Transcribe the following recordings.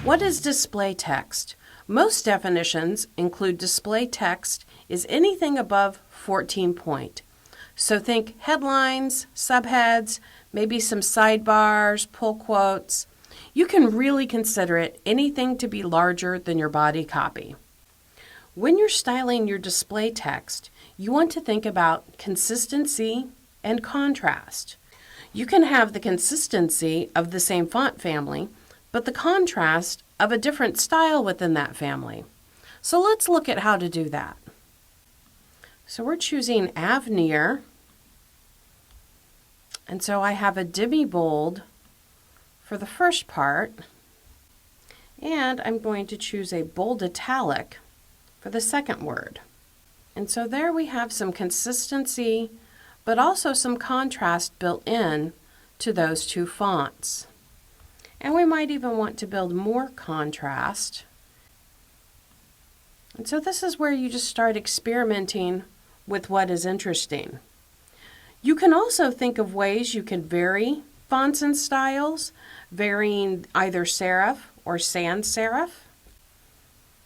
What is display text? Most definitions include display text is anything above 14 point. So think headlines, subheads, maybe some sidebars, pull quotes. You can really consider it anything to be larger than your body copy. When you're styling your display text, you want to think about consistency and contrast. You can have the consistency of the same font family, but the contrast of a different style within that family. So let's look at how to do that. So we're choosing Avenir, and so I have a demi-bold for the first part, and I'm going to choose a bold italic for the second word. And so there we have some consistency, but also some contrast built in to those two fonts. And we might even want to build more contrast. And so this is where you just start experimenting with what is interesting. You can also think of ways you can vary fonts and styles, varying either serif or sans serif.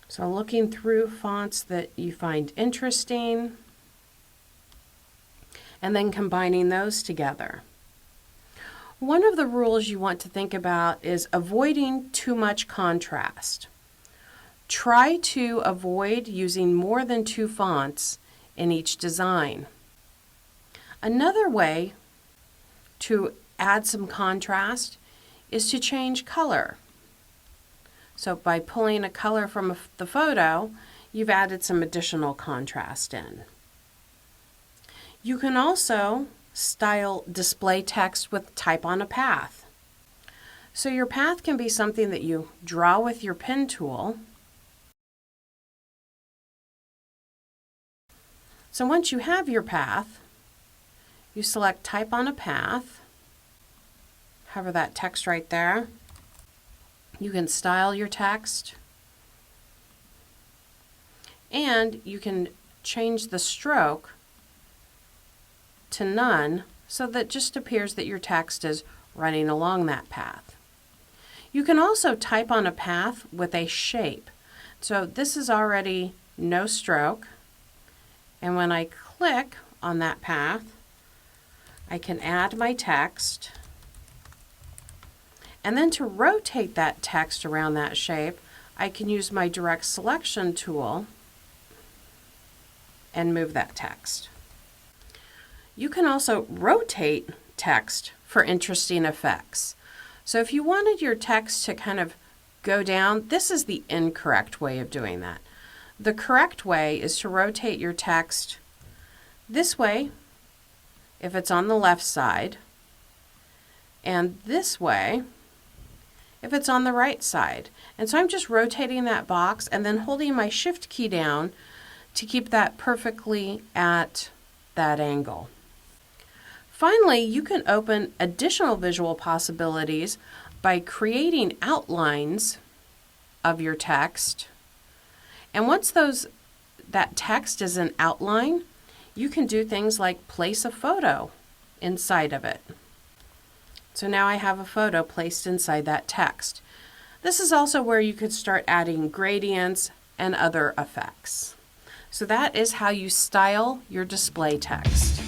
So looking through fonts that you find interesting, and then combining those together. One of the rules you want to think about is avoiding too much contrast. Try to avoid using more than two fonts in each design. Another way to add some contrast is to change color. So by pulling a color from the photo, you've added some additional contrast in. You can also style display text with type on a path. So your path can be something that you draw with your pen tool. So once you have your path, you select type on a path, hover that text right there. You can style your text, and you can change the stroke to none so that it just appears that your text is running along that path. You can also type on a path with a shape. So this is already no stroke, and when I click on that path, I can add my text, and then to rotate that text around that shape, I can use my direct selection tool and move that text. You can also rotate text for interesting effects. So if you wanted your text to kind of go down, this is the incorrect way of doing that. The correct way is to rotate your text this way if it's on the left side, and this way if it's on the right side. And so I'm just rotating that box and then holding my Shift key down to keep that perfectly at that angle. Finally, you can open additional visual possibilities by creating outlines of your text. And once that text is an outline, you can do things like place a photo inside of it. So now I have a photo placed inside that text. This is also where you could start adding gradients and other effects. So that is how you style your display text.